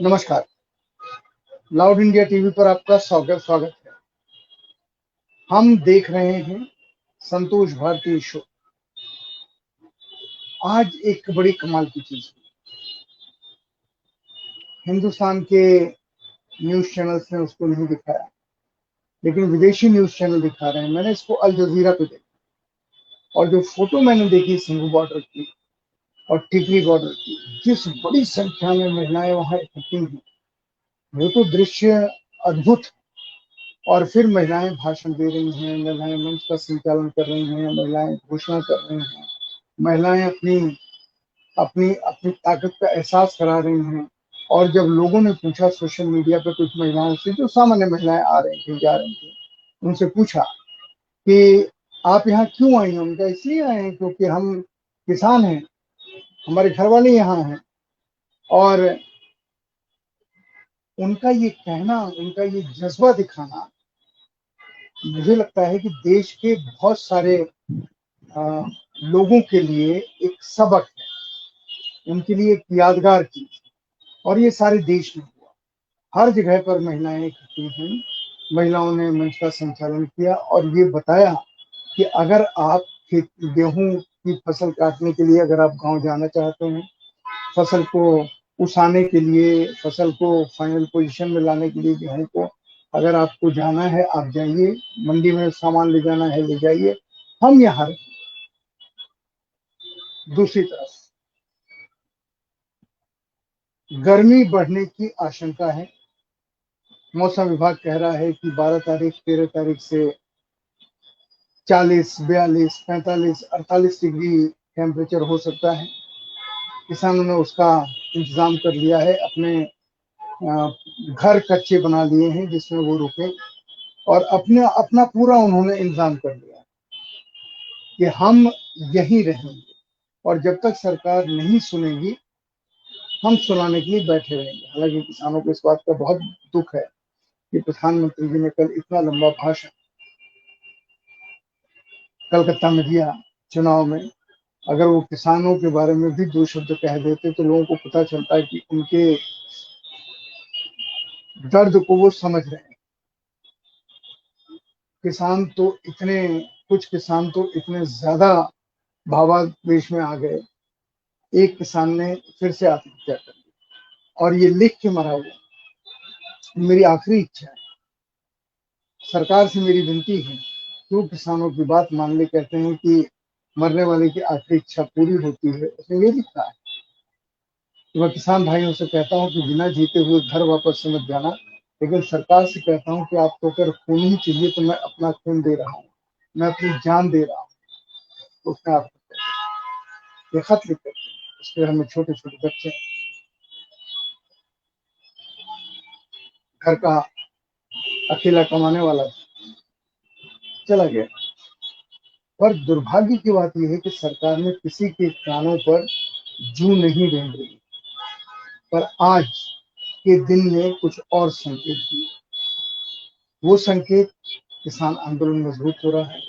नमस्कार। Loud India TV पर आपका स्वागत है। हम देख रहे हैं संतोष भारती शो। आज एक बड़ी कमाल की चीज हिंदुस्तान के न्यूज चैनल्स ने उसको नहीं दिखाया, लेकिन विदेशी न्यूज चैनल दिखा रहे हैं। मैंने इसको अल जजीरा पे देखा और जो फोटो मैंने देखी सिंघू बॉर्डर की और टिकरी बॉर्डर की, जिस बड़ी संख्या में महिलाएं वहां इकट्ठी हुई, वो तो दृश्य अद्भुत। और फिर महिलाएं भाषण दे रही हैं, महिलाएं मंच का संचालन कर रही हैं, महिलाएं घोषणा कर रही हैं, महिलाएं अपनी अपनी अपनी ताकत का एहसास करा रही हैं। और जब लोगों ने पूछा सोशल मीडिया पे कुछ महिलाओं से, जो सामान्य महिलाएं आ रही थी जा रही थी, उनसे पूछा कि आप यहाँ क्यों आई हैं? उनका इसलिए आए हैं क्योंकि हम किसान हैं, हमारे घर वाले यहाँ हैं। और उनका ये कहना, उनका ये जज्बा दिखाना, मुझे लगता है कि देश के बहुत सारे आ, लोगों के लिए एक सबक है, उनके लिए एक यादगार चीज। और ये सारे देश में हुआ, हर जगह पर महिलाएं इकट्ठी हुई, महिलाओं ने मंच का संचालन किया और ये बताया कि अगर आप गेहूं की फसल काटने के लिए अगर आप गांव जाना चाहते हैं, फसल को उसाने के लिए, फसल को फाइनल पोजीशन में लाने के लिए, गेहूं को अगर आपको जाना है आप जाइए, मंडी में सामान ले जाना है ले जाइए, हम यहाँ रहें। दूसरी तरफ गर्मी बढ़ने की आशंका है। मौसम विभाग कह रहा है कि 12 तारीख 13 तारीख से 40, 42, 45, 48 डिग्री टेम्परेचर हो सकता है। किसानों ने उसका इंतजाम कर लिया है, अपने घर कच्चे बना लिए हैं जिसमें वो रुके, और अपने अपना पूरा उन्होंने इंतजाम कर लिया है कि हम यहीं रहेंगे और जब तक सरकार नहीं सुनेगी हम सुनाने के लिए बैठे रहेंगे। हालांकि किसानों को इस बात का बहुत दुख है कि प्रधानमंत्री जी ने कल इतना लंबा भाषण कलकत्ता में दिया चुनाव में। अगर वो किसानों के बारे में भी दो शब्द कह देते तो लोगों को पता चलता है कि उनके दर्द को वो समझ रहे हैं। किसान तो इतने कुछ किसान तो इतने ज्यादा भावावेश में आ गए, एक किसान ने फिर से आत्महत्या कर ली और ये लिख के मरा हुआ। मेरी आखिरी इच्छा है, सरकार से मेरी विनती है, जो किसानों की बात मान ले, कहते हैं कि मरने वाले की आखिरी इच्छा पूरी होती है, उसने ये लिखा है। तो मैं किसान भाइयों से कहता हूँ कि बिना जीते हुए घर वापस से मत जाना, लेकिन सरकार से कहता हूँ कि आपको अगर खून ही चाहिए तो मैं अपना खून दे रहा हूँ, मैं अपनी जान दे रहा हूँ। तो उसने आपको ये खत लिख करके, उसके घर में छोटे छोटे बच्चे, घर का अकेला कमाने वाला चला गया। पर दुर्भाग्य की बात यह है कि सरकार ने किसी के कानों पर जू नहीं रेंग रही। पर आज के दिन ने कुछ और संकेत दिए। वो संकेत, किसान आंदोलन मजबूत हो रहा है।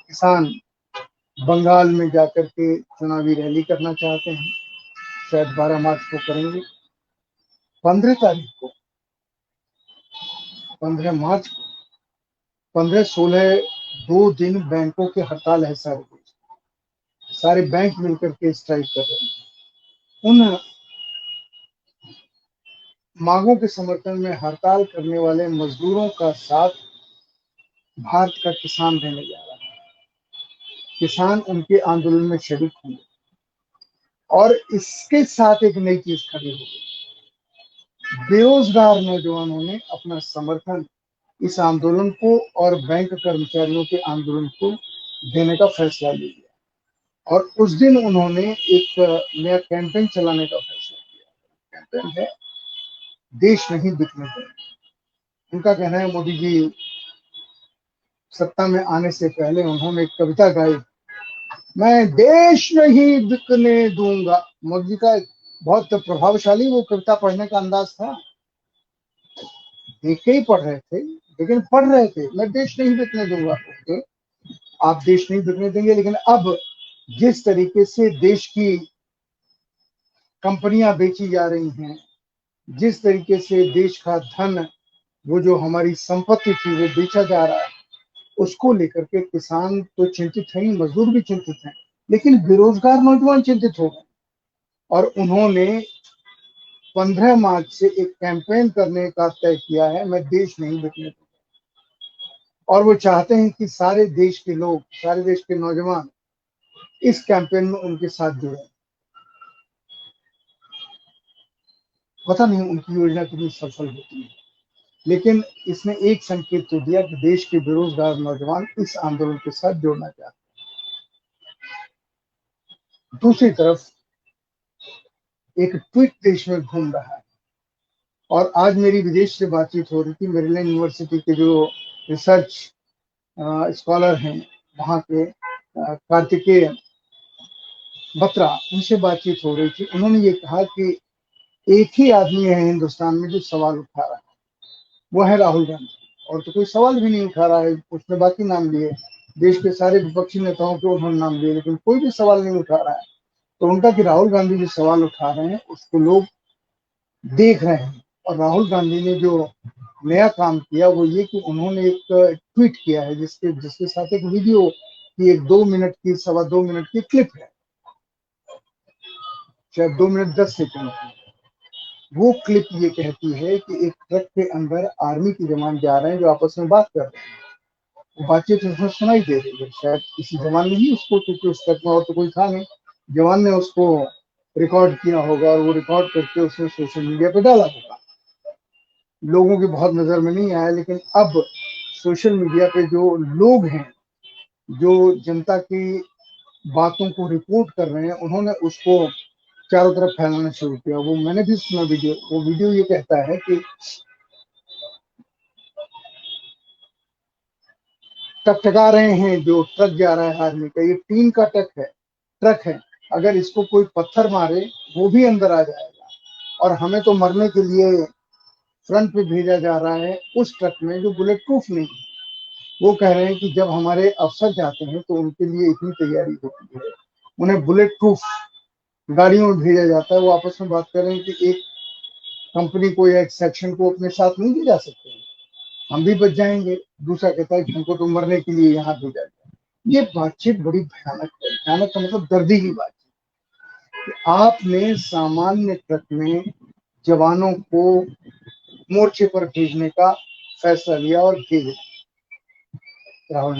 किसान बंगाल में जाकर के चुनावी रैली करना चाहते हैं, शायद 12 मार्च को करेंगे। 15 तारीख को, 15 मार्च को, 15, 16 2 दिन बैंकों की हड़ताल है। सारे बैंक मिलकर के स्ट्राइक कर रहे हैं। उन मांगों के समर्थन में हड़ताल करने वाले मजदूरों का साथ भारत का किसान देने जा रहा है। किसान उनके आंदोलन में शरीक होंगे और इसके साथ एक नई चीज खड़ी होगी। बेरोजगार नौजवानों ने अपना समर्थन इस आंदोलन को और बैंक कर्मचारियों के आंदोलन को देने का फैसला ले लिया और उस दिन उन्होंने एक नया कैंपेन चलाने का फैसला किया। कैंपेन है देश नहीं बिकने देंगे। उनका कहना है, मोदी जी सत्ता में आने से पहले उन्होंने एक कविता गाई, मैं देश नहीं बिकने दूंगा। मोदी जी का बहुत प्रभावशाली वो कविता पढ़ने का अंदाज था। देख के ही पढ़ रहे थे, लेकिन पढ़ रहे थे, मैं देश नहीं बिकने दूंगा। ओके, आप देश नहीं बिकने देंगे, लेकिन अब जिस तरीके से देश की कंपनियां बेची जा रही हैं, जिस तरीके से देश का धन, वो जो हमारी संपत्ति थी, वो बेचा जा रहा है, उसको लेकर के किसान तो चिंतित है ही, मजदूर भी चिंतित हैं, लेकिन बेरोजगार नौजवान चिंतित हो गए। और उन्होंने 15 मार्च से एक कैंपेन करने का तय किया है, मैं देश नहीं बिकने दूंगा। और वो चाहते हैं कि सारे देश के लोग, सारे देश के नौजवान इस कैंपेन में उनके साथ जुड़े। पता नहीं उनकी योजना कितनी सफल होती है, लेकिन इसने एक संकेत तो दिया कि देश के बेरोजगार नौजवान इस आंदोलन के साथ जुड़ना चाहते हैं। दूसरी तरफ एक ट्वीट देश में घूम रहा है, और आज मेरी विदेश से बातचीत हो रही थी, मेरीलैंड यूनिवर्सिटी के जो रिसर्च स्कॉलर हैं वहाँ के, कार्तिकेय बत्रा, उनसे बातचीत हो रही थी। उन्होंने ये कहा कि एक ही आदमी है हिंदुस्तान में जो सवाल उठा रहा है, वो है राहुल गांधी। और तो कोई सवाल भी नहीं उठा रहा है, उसने बाकी नाम लिए, देश के सारे विपक्षी नेताओं के उन्होंने नाम लिए, लेकिन कोई भी सवाल नहीं उठा रहा है। तो उनका कि राहुल गांधी जो सवाल उठा रहे हैं उसको लोग देख रहे हैं। और राहुल गांधी ने जो नया काम किया वो ये कि उन्होंने एक ट्वीट किया है जिसके जिसके साथ एक वीडियो की, एक 2 मिनट की, 2.25 मिनट की क्लिप है, शायद 2 मिनट 10 सेकंड की। वो क्लिप ये कहती है कि एक ट्रक के अंदर आर्मी के जवान जा रहे हैं जो आपस में बात कर रहे हैं। वो बातचीत उसमें सुनाई दे रही है, शायद किसी जवान ने ही उसको, क्योंकि उस ट्रक में और तो कोई था नहीं, जवान ने उसको रिकॉर्ड किया होगा और वो रिकॉर्ड करके उसने सोशल मीडिया पे डाला होगा। लोगों की बहुत नजर में नहीं आया, लेकिन अब सोशल मीडिया पे जो लोग हैं, जो जनता की बातों को रिपोर्ट कर रहे हैं, उन्होंने उसको चारों तरफ फैलाना शुरू किया। वो मैंने भी सुना वीडियो, वो वीडियो ये कहता है कि टकटका रहे हैं, जो ट्रक जा रहा है आर्मी का, ये टीन का ट्रक है, अगर इसको कोई पत्थर मारे वो भी अंदर आ जाएगा, और हमें तो मरने के लिए फ्रंट पे भेजा जा रहा है उस ट्रक में जो बुलेट प्रूफ नहीं है। वो कह रहे हैं कि जब हमारे अफसर जाते हैं तो उनके लिए इतनी तैयारी होती है, उन्हें बुलेट प्रूफ गाड़ियों में भेजा जाता है। वो आपस में बात कर रहे हैं कि एक कंपनी को या एक सेक्शन को अपने साथ नहीं ले जा सकते, हम भी बच जाएंगे। दूसरा कहता है कि हमको तो मरने के लिए यहाँ भेजा गया। ये बातचीत बड़ी भयानक है, भयानक का मतलब दर्दी की बातचीत। आपने सामान्य ट्रक में जवानों को मोर्चे पर भेजने का फैसला लिया और भेजा। राहुल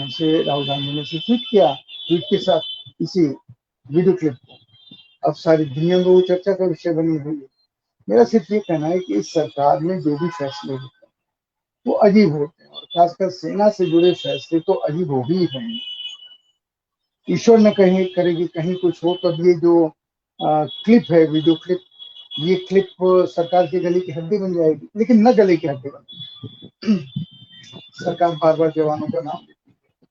गांधी ने से ट्वीट किया, ट्वीट के साथ इसी वीडियो क्लिप को। अब सारी दुनिया में वो चर्चा का विषय बनी हुई है। मेरा सिर्फ ये कहना है कि इस सरकार में जो भी फैसले होते हैं वो अजीब होते हैं, और खासकर सेना से जुड़े फैसले तो अजीब हो ही हैं। ईश्वर न कहीं करेगी कहीं कुछ हो, तब ये जो क्लिप है, वीडियो क्लिप, ये क्लिप सरकार के गले की हड्डी बन जाएगी, लेकिन न गले की हड्डी बन। सरकार बार बार जवानों का नाम लेती है,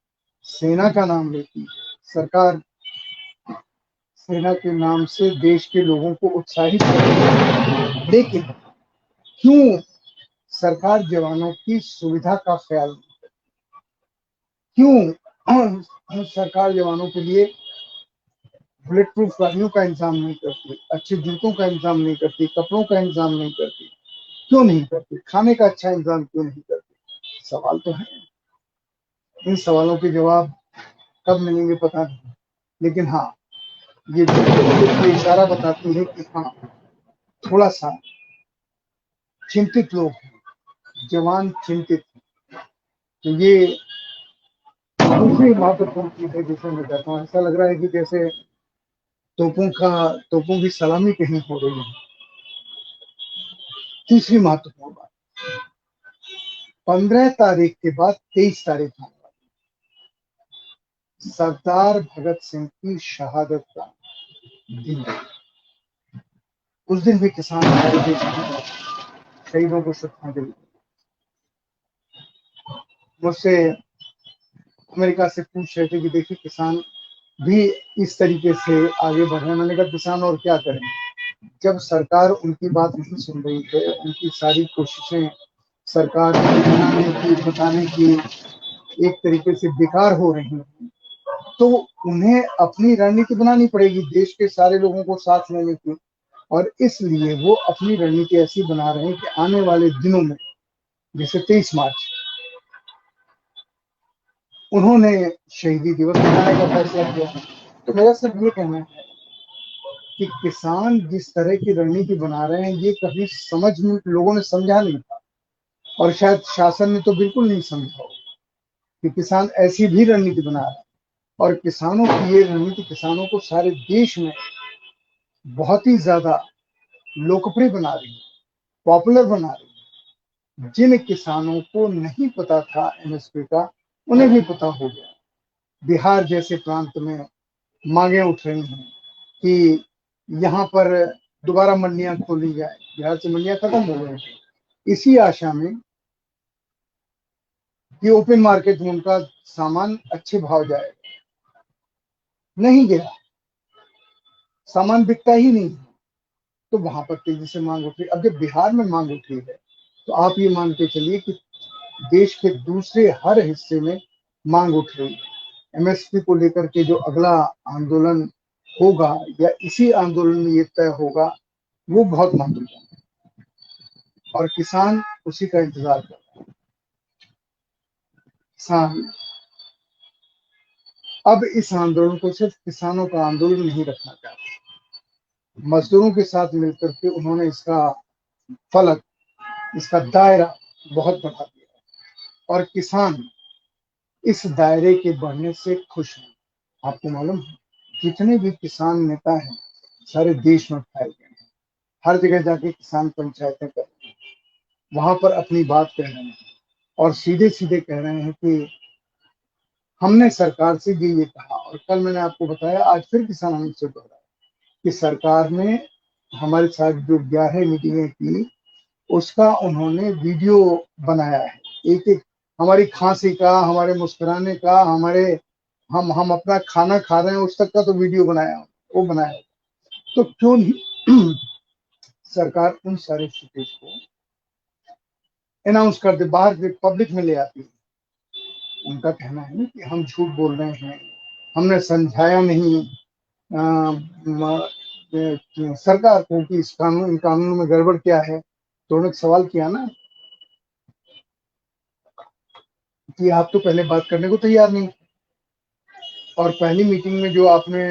सेना का नाम लेती है, सरकार सेना के नाम से देश के लोगों को उत्साहित करती है, लेकिन क्यों सरकार जवानों की सुविधा का ख्याल नहीं करती? क्यों सरकार जवानों के लिए बुलेट प्रूफ गाड़ियों का इंतजाम नहीं करती, अच्छे जूतों का इंतजाम नहीं करती, कपड़ों का इंतजाम नहीं करती? क्यों नहीं करती? खाने का अच्छा इंतजाम क्यों नहीं करती? सवाल तो है। इन सवालों के जवाब कब मिलेंगे पता नहीं, लेकिन हाँ, ये इशारा बताती है कि हाँ, थोड़ा सा चिंतित लोग हैं, जवान चिंतित। तो ये दूसरी महत्वपूर्ण चीज है जिसे मैं कहता हूँ, ऐसा लग रहा है कि जैसे तोपों की सलामी कहीं हो रही है। तीसरी महत्वपूर्ण बात, 15 तारीख के बाद 23 तारीख आने वाली, सरदार भगत सिंह की शहादत का दिन। उस दिन भी किसान हमारे देश में शहीदों को श्रद्धांजलि। मुझसे अमेरिका से पूछ रहे थे कि देखिए किसान भी इस तरीके से आगे बढ़ रहे हैं। मैंने कहा किसान और क्या करें, जब सरकार उनकी बात नहीं सुन रही है, उनकी सारी कोशिशें सरकार बनाने की, बताने की एक तरीके से बेकार हो रही हैं, तो उन्हें अपनी रणनीति बनानी पड़ेगी देश के सारे लोगों को साथ लेने की। और इसलिए वो अपनी रणनीति ऐसी बना रहे हैं कि आने वाले दिनों में, जैसे 23 मार्च, उन्होंने शहीदी दिवस मनाने का फैसला किया है। तो मेरा सिर्फ ये कहना है कि किसान जिस तरह की रणनीति बना रहे हैं, ये कभी समझ में लोगों ने समझा नहीं था, और शायद शासन ने तो बिल्कुल नहीं समझा हो कि किसान ऐसी भी रणनीति बना रहा है। और किसानों की ये रणनीति किसानों को सारे देश में बहुत ही ज्यादा लोकप्रिय बना रही है, पॉपुलर बना रही है। जिन किसानों को नहीं पता था एमएसपी का, उन्हें भी पता हो गया। बिहार जैसे प्रांत में मांगे उठ रही हैं कि यहाँ पर दोबारा मंडियां खोली जाए। बिहार से मंडियां खत्म हो गई थी, इसी आशा में कि ओपन मार्केट में उनका सामान अच्छे भाव जाएगा। नहीं गया, सामान बिकता ही नहीं, तो वहां पर तेजी से मांग उठी। अब जब बिहार में मांग उठी है, तो आप ये मान के चलिए कि देश के दूसरे हर हिस्से में मांग उठ रही है। एमएसपी को लेकर के जो अगला आंदोलन होगा, या इसी आंदोलन में ये तय होगा, वो बहुत महत्वपूर्ण है, और किसान उसी का इंतजार कर रहे हैं। किसान अब इस आंदोलन को सिर्फ किसानों का आंदोलन नहीं रखना चाहते, मजदूरों के साथ मिलकर के उन्होंने इसका फलक, इसका दायरा बहुत बढ़ा दिया, और किसान इस दायरे के बढ़ने से खुश हैं। आपको मालूम है, जितने भी किसान नेता हैं सारे देश में फैल गए हैं, हर जगह जाके किसान पंचायतें कर रहे हैं, वहां पर अपनी बात कह रहे हैं, और सीधे सीधे कह रहे हैं कि हमने सरकार से ये कहा। और कल मैंने आपको बताया, आज फिर किसान हमसे दोहराया कि सरकार ने हमारे साथ जो 11 मीटिंगें की, उसका उन्होंने वीडियो बनाया है, एक एक हमारी खांसी का, हमारे मुस्कुराने का, हमारे हम अपना खाना खा रहे हैं उस तक का तो वीडियो बनाया, वो बनाया। तो क्यों नहीं सरकार उन सारे फुटेज को अनाउंस कर दे, बाहर पब्लिक में ले आती है। उनका कहना है ना कि हम झूठ बोल रहे हैं, हमने समझाया नहीं सरकार को कि इन कानूनों में गड़बड़ क्या है। तो उन्होंने सवाल किया ना कि आप तो पहले बात करने को तैयार नहीं, और पहली मीटिंग में जो आपने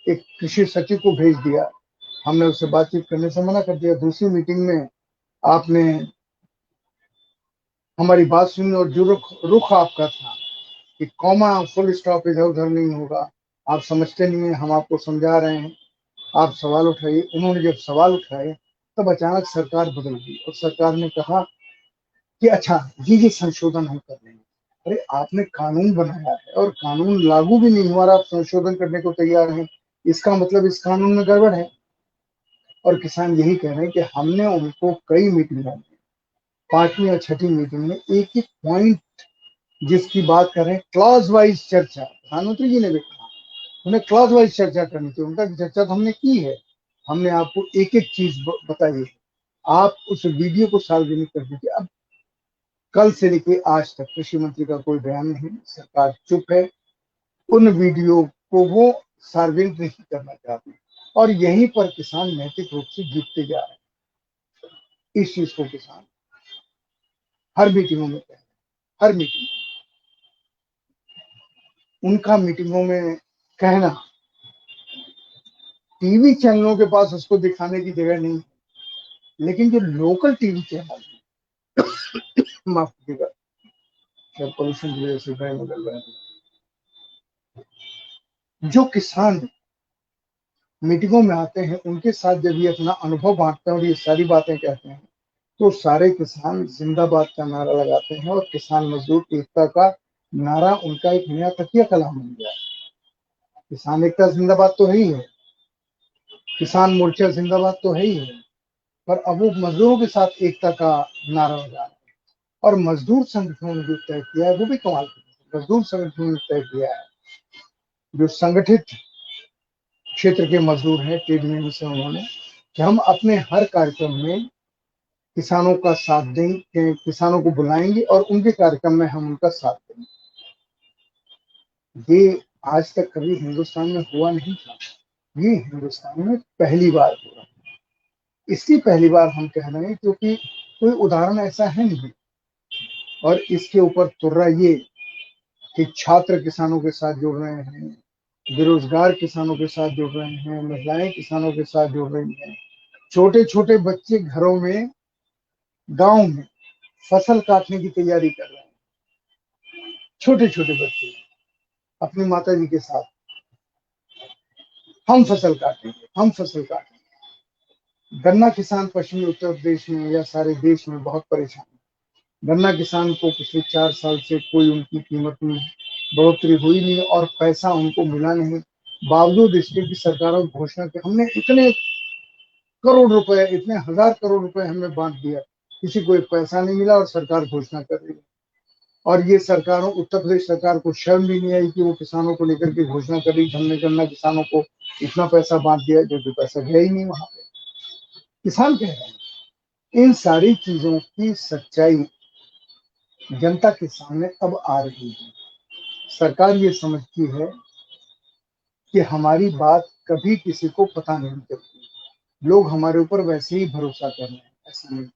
एक कृषि सचिव को भेज दिया, हमने उससे बातचीत करने से मना कर दिया। दूसरी मीटिंग में आपने हमारी बात सुनी, और जो रुख आपका था कि कॉमा फुल स्टॉप इधर उधर नहीं होगा, आप समझते नहीं है, हम आपको समझा रहे हैं, आप सवाल उठाइए। उन्होंने जब सवाल उठाए, तब अचानक सरकार बदल गई, और सरकार ने कहा कि अच्छा ये संशोधन हम कर रहे हैं। अरे आपने कानून बनाया है, और कानून लागू भी नहीं हुआ और आप संशोधन करने को तैयार हैं, इसका मतलब इस कानून में गड़बड़ है। और किसान यही कह रहे हैं कि हमने उनको कई मीटिंगों में, 5वीं और 6ठी मीटिंग में एक एक पॉइंट जिसकी बात कर रहे हैं, क्लॉज वाइज चर्चा, प्रधानमंत्री जी ने भी कहा उन्हें क्लॉज वाइज चर्चा करनी चाहिए। उनका चर्चा तो हमने की है, हमने आपको एक एक चीज बताई है, आप उस वीडियो को सार्वजनिक कर दीजिए। अब कल से लेके आज तक कृषि मंत्री का कोई बयान नहीं, सरकार चुप है, उन वीडियो को वो सार्वजनिक नहीं करना चाहते, और यहीं पर किसान नैतिक रूप से जीतते जा रहे हैं। इस चीज को किसान हर मीटिंगों में कह रहे हैं, हर मीटिंग, उनका मीटिंगों में कहना, टीवी चैनलों के पास उसको दिखाने की जगह नहीं, लेकिन जो लोकल टीवी चैनल, माफ कीजिएगा, पोल्यूशन की वजह से बैन बदल रहा है, जो किसान मीटिंगों में आते हैं, उनके साथ जब ये अपना अनुभव बांटते हैं और ये सारी बातें कहते हैं, तो सारे किसान जिंदाबाद का नारा लगाते हैं, और किसान मजदूर एकता का नारा उनका एक नया तकिया कलाम बन गया है। किसान एकता जिंदाबाद तो है ही है, किसान मोर्चा जिंदाबाद तो है ही है, पर अब वो मजदूरों के साथ एकता का नारा लगा रहे हैं। और मजदूर संगठनों ने जो तय किया है वो भी कमाल का, मजदूर संगठनों ने तय किया है, जो संगठित क्षेत्र के मजदूर हैं, ट्रेड यूनियन से, उन्होंने कि हम अपने हर कार्यक्रम में किसानों का साथ देंगे, किसानों को बुलाएंगे और उनके कार्यक्रम में हम उनका साथ देंगे। ये आज तक कभी हिंदुस्तान में हुआ नहीं था, ये हिंदुस्तान में पहली बार हुआ। इसकी पहली बार हम कह रहे हैं क्योंकि कोई उदाहरण ऐसा है नहीं। और इसके ऊपर तुर्रा ये कि छात्र किसानों के साथ जुड़ रहे हैं, बेरोजगार किसानों के साथ जुड़ रहे हैं, महिलाएं किसानों के साथ जुड़ रही हैं, छोटे छोटे बच्चे घरों में, गांव में फसल काटने की तैयारी कर रहे हैं। छोटे छोटे बच्चे अपनी माता जी के साथ, हम फसल काटेंगे, हम फसल काटेंगे। गन्ना किसान पश्चिमी उत्तर प्रदेश में या सारे देश में बहुत परेशान है। गन्ना किसान को पिछले 4 साल से कोई उनकी कीमत में बढ़ोतरी हुई नहीं और पैसा उनको मिला नहीं। बावजूद इसके कि सरकारों की घोषणा की हमने इतने करोड़ रुपए, इतने हजार करोड़ रुपए हमने बांट दिया, किसी को एक पैसा नहीं मिला और सरकार घोषणा कर रही है। और ये सरकारों, उत्तर प्रदेश सरकार को शर्म भी नहीं आई कि वो किसानों को लेकर के घोषणा कर रही हमने गन्ना किसानों को इतना पैसा बांट दिया, जो कि पैसा गया ही नहीं वहां पे। किसान कह रहे हैं इन सारी चीजों की सच्चाई जनता के सामने अब आ रही है। सरकार ये समझती है कि हमारी बात कभी किसी को पता नहीं चलती, लोग हमारे ऊपर वैसे ही भरोसा कर रहे हैं। ऐसा नहीं,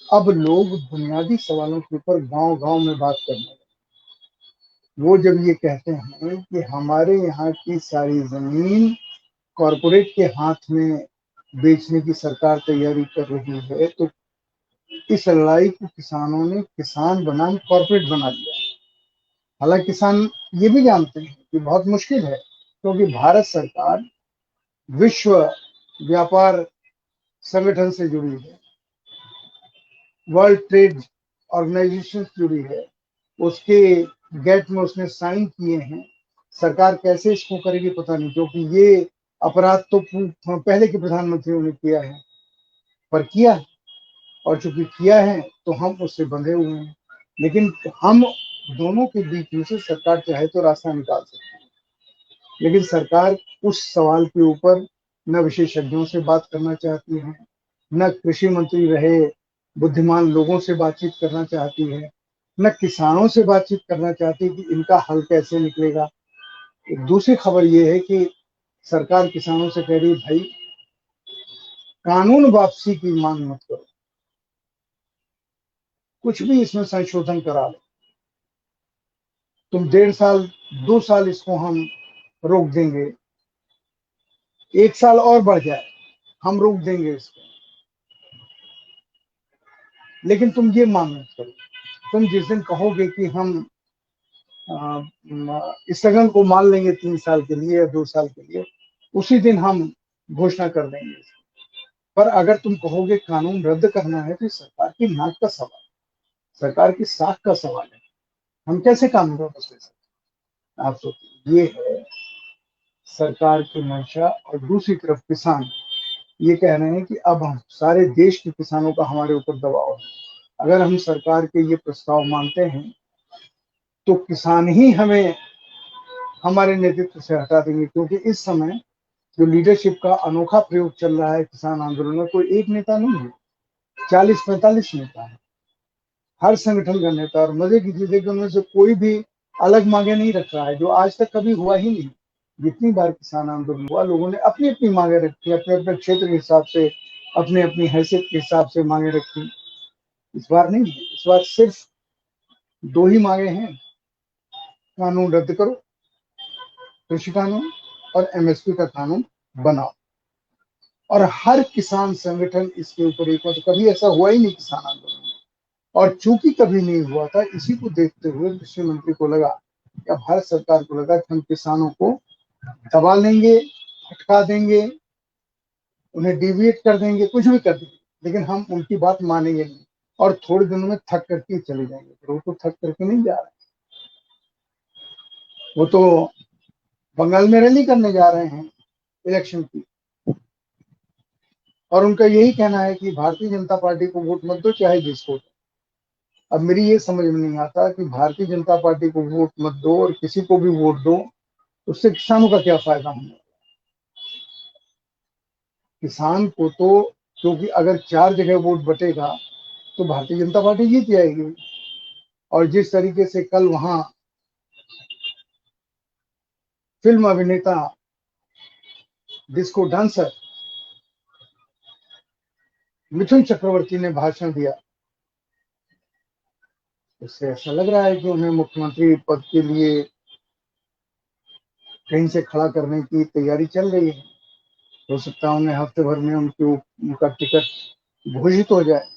अब लोग बुनियादी सवालों के ऊपर गांव गांव में बात करने लगे। वो जब ये कहते हैं कि हमारे यहाँ की सारी जमीन कॉरपोरेट के हाथ में बेचने की सरकार तैयारी कर रही है, तो इस लड़ाई को किसानों ने किसान बनाम कॉरपोरेट बना दिया। हालांकि किसान ये भी जानते हैं कि बहुत मुश्किल है, क्योंकि भारत सरकार विश्व व्यापार संगठन से जुड़ी है, वर्ल्ड ट्रेड ऑर्गेनाइजेशन से जुड़ी है, उसके गेट में उसने साइन किए हैं। सरकार कैसे इसको करेगी पता नहीं, क्योंकि ये अपराध तो पहले के प्रधानमंत्रियों ने किया है, पर किया, और चूंकि किया है तो हम उससे बंधे हुए हैं। लेकिन हम दोनों के बीच में से सरकार चाहे तो रास्ता निकाल सकती है, लेकिन सरकार उस सवाल के ऊपर न विशेषज्ञों से बात करना चाहती है, न कृषि मंत्री रहे बुद्धिमान लोगों से बातचीत करना चाहती है, न किसानों से बातचीत करना चाहती कि इनका हल कैसे निकलेगा। एक दूसरी खबर ये है कि सरकार किसानों से कह रही भाई कानून वापसी की मांग मत करो, कुछ भी इसमें संशोधन करा लो, तुम 1.5 साल 2 साल इसको हम रोक देंगे, 1 साल और बढ़ जाए हम रोक देंगे इसको, लेकिन तुम ये मांग मत करो। तुम जिस दिन कहोगे कि हम स्थगन को मान लेंगे 3 साल के लिए या 2 साल के लिए, उसी दिन हम घोषणा कर देंगे। पर अगर तुम कहोगे कानून रद्द करना है, तो सरकार की नाक का सवाल, सरकार की साख का सवाल है, हम कैसे कानून वापस ले सकते हैं? आप सोचिए, ये है सरकार की मंशा। और दूसरी तरफ किसान ये कह रहे हैं कि अब हम सारे देश के किसानों का हमारे ऊपर दबाव है, अगर हम सरकार के ये प्रस्ताव मानते हैं तो किसान ही हमें हमारे नेतृत्व से हटा देंगे, क्योंकि इस समय जो लीडरशिप का अनोखा प्रयोग चल रहा है किसान आंदोलन में, कोई एक नेता नहीं है, 40-45 नेता है, हर संगठन का नेता। और मजे की चीज है कि उनमें से कोई भी अलग मांगे नहीं रख रहा है, जो आज तक कभी हुआ ही नहीं। जितनी बार किसान आंदोलन हुआ, लोगों ने अपनी अपनी मांगे रखी, अपने अपने क्षेत्र के हिसाब से, अपने अपनी हैसियत के हिसाब से मांगे रखी। इस बार नहीं है, इस बार सिर्फ दो ही मांगे हैं, कानून रद्द करो, कृषि कानून, और एमएसपी का कानून बनाओ। और हर किसान संगठन इसके ऊपर एक बार, कभी ऐसा हुआ ही नहीं किसान आंदोलन में। और चूंकि कभी नहीं हुआ था, इसी को देखते हुए कृषि मंत्री को लगा या भारत सरकार को लगा कि हम किसानों को दबा लेंगे, हटका देंगे, उन्हें डिविएट कर देंगे, कुछ भी कर देंगे, लेकिन हम उनकी बात मानेंगे नहीं, और थोड़े दिनों में थक करके चले जाएंगे। पर वो तो थक करके नहीं जा रहे, वो तो बंगाल में रैली करने जा रहे हैं इलेक्शन की, और उनका यही कहना है कि भारतीय जनता पार्टी को वोट मत दो, चाहे जिसको। अब मेरी ये समझ में नहीं आता कि भारतीय जनता पार्टी को वोट मत दो और किसी को भी वोट दो, उससे किसानों का क्या फायदा होगा? किसान को तो, क्योंकि अगर 4 जगह वोट बटेगा तो भारतीय जनता पार्टी जीत जाएगी। और जिस तरीके से कल वहां फिल्म अभिनेता, डिस्को डांसर मिथुन चक्रवर्ती ने भाषण दिया, इससे ऐसा लग रहा है कि उन्हें मुख्यमंत्री पद के लिए कहीं से खड़ा करने की तैयारी चल रही है। हो सकता है उन्हें हफ्ते भर में उनका टिकट घोषित हो जाए।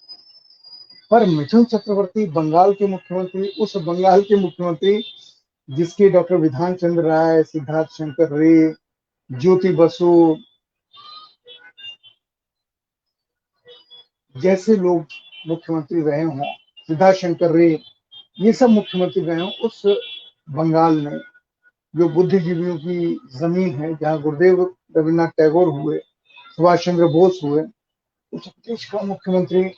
पर मिथुन चक्रवर्ती बंगाल के मुख्यमंत्री, उस बंगाल के मुख्यमंत्री जिसके डॉक्टर विधान चंद्र राय, सिद्धार्थ शंकर रे, ज्योति बसु जैसे लोग मुख्यमंत्री रहे हों, सिद्धार्थ शंकर रे, ये सब मुख्यमंत्री रहे हों उस बंगाल में, जो बुद्धिजीवियों की जमीन है, जहाँ गुरुदेव रविन्द्रनाथ टैगोर हुए, सुभाष चंद्र बोस हुए, उस देश का मुख्यमंत्री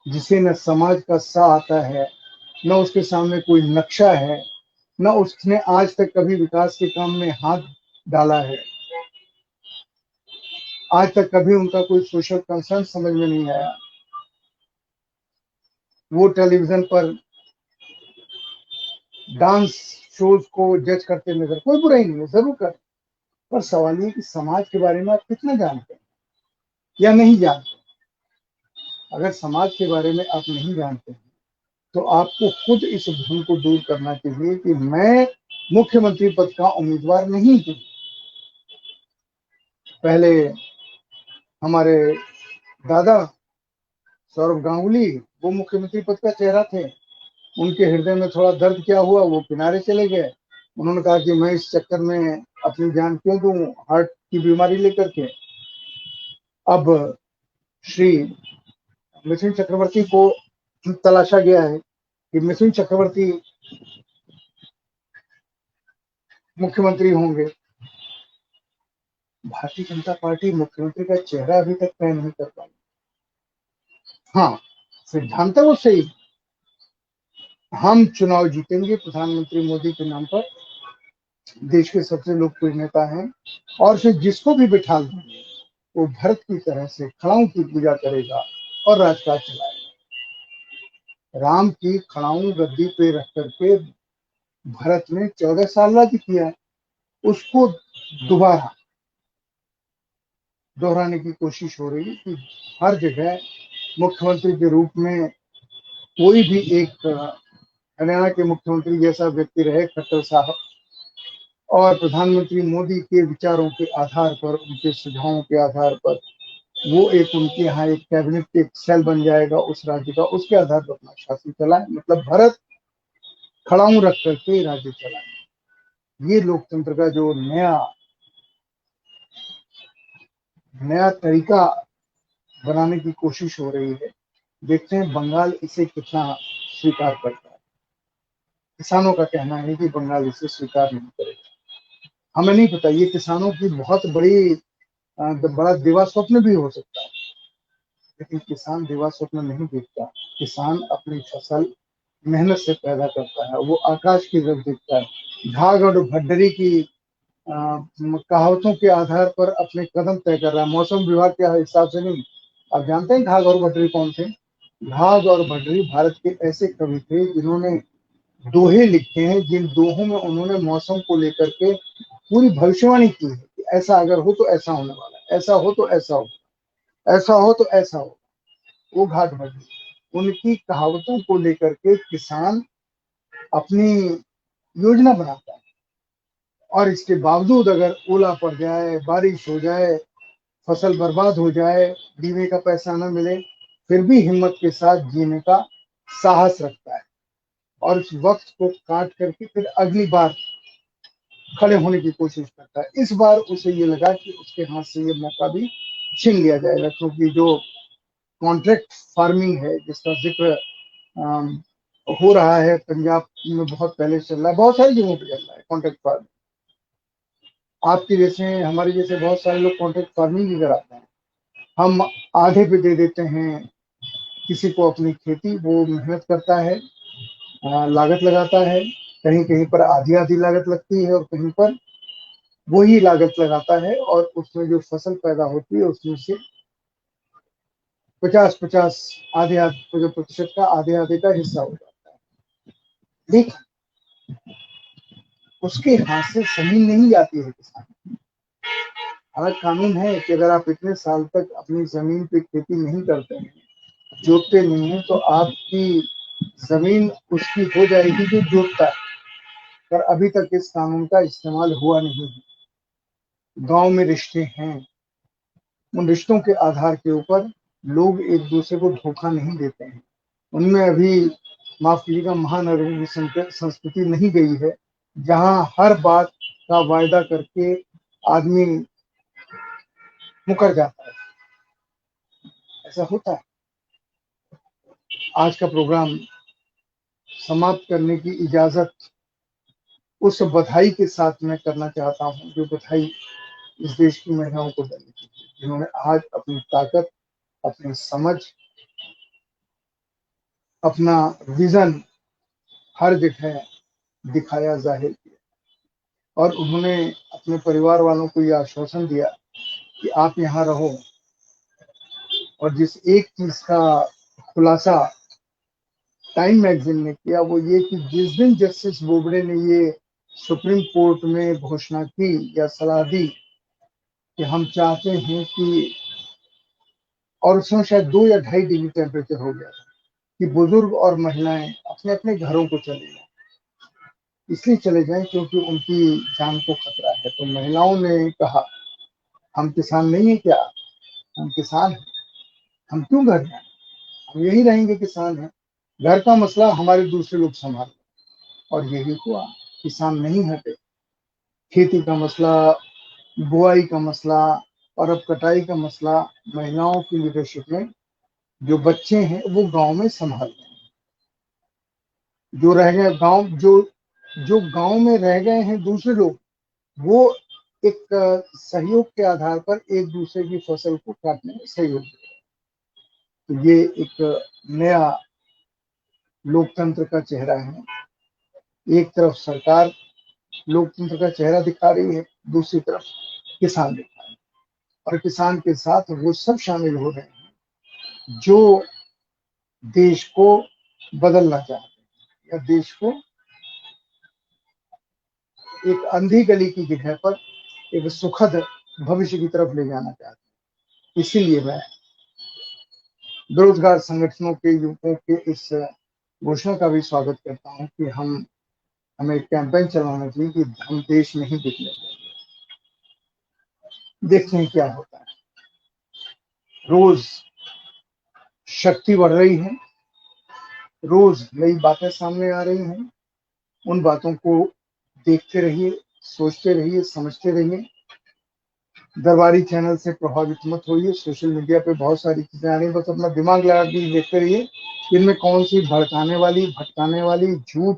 जिसे न समाज का सा आता है, न उसके सामने कोई नक्शा है, न उसने आज तक कभी विकास के काम में हाथ डाला है, आज तक कभी उनका कोई सोशल कंसर्न समझ में नहीं आया, वो टेलीविजन पर डांस शोज को जज करते नजर, कोई बुराई नहीं है, जरूर कर, पर सवाल ये कि समाज के बारे में आप कितना जानते हैं या नहीं जानते। अगर समाज के बारे में आप नहीं जानते हैं तो आपको खुद इस भ्रम को दूर करना चाहिए कि मैं मुख्यमंत्री पद का उम्मीदवार नहीं हूं। पहले हमारे दादा सौरभ गांगुली वो मुख्यमंत्री पद का चेहरा थे, उनके हृदय में थोड़ा दर्द क्या हुआ, वो किनारे चले गए। उन्होंने कहा कि मैं इस चक्कर में अपनी जान क्यों दूं हार्ट की बीमारी लेकर के। अब श्री मिथुन चक्रवर्ती को तलाशा गया है कि मिथुन चक्रवर्ती मुख्यमंत्री होंगे। भारतीय जनता पार्टी मुख्यमंत्री का चेहरा अभी तक तय नहीं कर पाई। हाँ, सिद्धांत वो सही, हम चुनाव जीतेंगे प्रधानमंत्री मोदी के नाम पर, देश के सबसे लोकप्रिय नेता हैं, और फिर जिसको भी बिठा देंगे वो भरत की तरह से खड़ाऊ की पूजा करेगा और राजकाज चलाएगा। राम की खड़ाऊ गद्दी पे रख करके भरत ने 14 साल राज्य किया है, उसको दोबारा दोहराने की कोशिश हो रही है कि हर जगह मुख्यमंत्री के रूप में कोई भी एक हरियाणा के मुख्यमंत्री जैसा व्यक्ति रहे, खट्टर साहब, और प्रधानमंत्री मोदी के विचारों के आधार पर, उनके सुझावों के आधार पर वो एक उनके यहाँ एक कैबिनेट एक सेल बन जाएगा उस राज्य का, उसके आधार पर अपना शासन चलाए। मतलब भरत खड़ाऊ रख करके राज्य चलाए। ये लोकतंत्र का जो नया नया तरीका बनाने की कोशिश हो रही है, देखते हैं बंगाल इसे कितना स्वीकार करता है। किसानों का कहना है कि बंगाल इसे स्वीकार नहीं करेगा। हमें नहीं पता, ये किसानों की बहुत बड़ा दिवा स्वप्न भी हो सकता है, लेकिन किसान दिवा स्वप्न नहीं देखता। किसान अपनी फसल मेहनत से पैदा करता है, वो आकाश की तरफ देखता है, घाघ और भड्डरी की कहावतों के आधार पर अपने कदम तय कर रहा है, मौसम विभाग के हिसाब से नहीं। आप जानते हैं घाघ और भड्डरी कौन थे? घाघ और भड्डरी भारत के ऐसे कवि थे जिन्होंने दोहे लिखे हैं, जिन दोहों में उन्होंने मौसम को लेकर के पूरी भविष्यवाणी की है कि ऐसा अगर हो तो ऐसा होने वाला है, ऐसा हो तो ऐसा हो, ऐसा हो तो ऐसा हो। वो घाट भट्टी, उनकी कहावतों को लेकर के किसान अपनी योजना बनाता है, और इसके बावजूद अगर ओला पड़ जाए, बारिश हो जाए, फसल बर्बाद हो जाए, बीमे का पैसा न मिले, फिर भी हिम्मत के साथ जीने का साहस रखता है, और इस वक्त को काट करके फिर अगली बार खड़े होने की कोशिश करता है। इस बार उसे ये लगा कि उसके हाथ से ये मौका भी छीन लिया जाएगा, क्योंकि जो कॉन्ट्रैक्ट फार्मिंग है जिसका जिक्र अम, हो रहा है पंजाब में, बहुत पहले चल रहा है, बहुत सारी जगहों पे चल रहा है कॉन्ट्रैक्ट फार्मिंग। आपके जैसे हमारे जैसे बहुत सारे लोग कॉन्ट्रैक्ट फार्मिंग भी कराते हैं। हम आधे पे दे देते हैं किसी को अपनी खेती, वो मेहनत करता है, लागत लगाता है, कहीं कहीं पर आधी आधी लागत लगती है और कहीं पर वही लागत लगाता है, और उसमें जो फसल पैदा होती है उसमें से 50-50 आधे आधे जो प्रतिशत का आधे आधे का हिस्सा हो जाता है। लेकिन उसके हाथ से जमीन नहीं जाती है किसान, भारत कानून है कि अगर आप इतने साल तक अपनी जमीन पे खेती नहीं करते हैं, जोतते नहीं है, तो आपकी जमीन उसकी हो जाएगी जो जोतता है। पर अभी तक इस कानून का इस्तेमाल हुआ नहीं है। गांव में रिश्ते हैं, उन रिश्तों के आधार के ऊपर लोग एक दूसरे को धोखा नहीं देते हैं। उनमें अभी, माफ कीजिएगा, महानगरीय संस्कृति नहीं गई है, जहां हर बात का वायदा करके आदमी मुकर जाता है। ऐसा होता है। आज का प्रोग्राम समाप्त करने की इजाजत उस बधाई के साथ मैं करना चाहता हूं, जो बधाई इस देश की महिलाओं को देनी चाहिए, जिन्होंने आज अपनी ताकत, अपनी समझ, अपना विजन हर जगह दिखाया, जाहिर किया। और उन्होंने अपने परिवार वालों को यह आश्वासन दिया कि आप यहाँ रहो। और जिस एक चीज का खुलासा टाइम मैगजीन ने किया, वो ये कि जिस दिन जस्टिस बोबडे ने ये सुप्रीम कोर्ट में घोषणा की या सलाह दी कि हम चाहते हैं कि, और उसमें शायद 2 या 2.5 डिग्री टेम्परेचर हो गया था, कि बुजुर्ग और महिलाएं अपने अपने घरों को चले जाएं। इसलिए चले जाएं क्योंकि उनकी जान को खतरा है। तो महिलाओं ने कहा, हम किसान नहीं है क्या? हम किसान हैं, हम क्यों घर जाएं? हम यही रहेंगे, किसान हैं। घर का मसला हमारे दूसरे लोग संभाल। और यही हुआ, किसान नहीं हटे। खेती का मसला, बुआई का मसला और अब कटाई का मसला महिलाओं की लीडरशिप में जो बच्चे हैं वो गांव में संभाल रहे हैं। जो रह गए गांव, जो गांव में रह गए हैं दूसरे लोग, वो एक सहयोग के आधार पर एक दूसरे की फसल को काटने में सहयोग दे रहे हैं। तो ये एक नया लोकतंत्र का चेहरा है। एक तरफ सरकार लोकतंत्र का चेहरा दिखा रही है, दूसरी तरफ किसान दिखा रहे हैं। और किसान के साथ वो सब शामिल हो रहे हैं जो देश को बदलना चाहते हैं, या देश को एक अंधी गली की जगह पर एक सुखद भविष्य की तरफ ले जाना चाहते हैं। इसीलिए मैं बेरोजगार संगठनों के युवकों के इस घोषणा का भी स्वागत करता हूं कि हमें एक कैंपेन चलाना चाहिए कि हम देश नहीं बिकने देंगे। देखते हैं क्या होता है। रोज शक्ति बढ़ रही है, रोज नई बातें सामने आ रही हैं। उन बातों को देखते रहिए, सोचते रहिए, समझते रहिए। दरबारी चैनल से प्रभावित मत होइए। सोशल मीडिया पे बहुत सारी चीजें आ रही हैं, बस अपना दिमाग लगा के देखते रहिए कि इनमें कौन सी भड़काने वाली, भटकाने वाली, झूठ,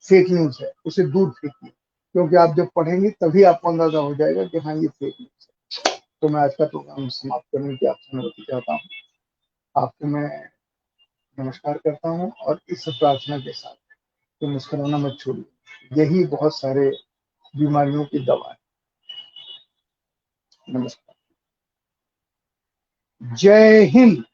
फेक न्यूज है, उसे दूर फेंकिए। क्योंकि आप जब पढ़ेंगे तभी आपको अंदाजा हो जाएगा कि हाँ, ये फेक न्यूज है। तो मैं आज का प्रोग्राम समाप्त करने की आपसे अनुमति चाहता हूँ। आपको मैं नमस्कार करता हूँ और इस प्रार्थना के साथ कि मुस्कुराना मत छोड़िए। यही बहुत सारे बीमारियों की दवा है। नमस्कार। जय हिंद।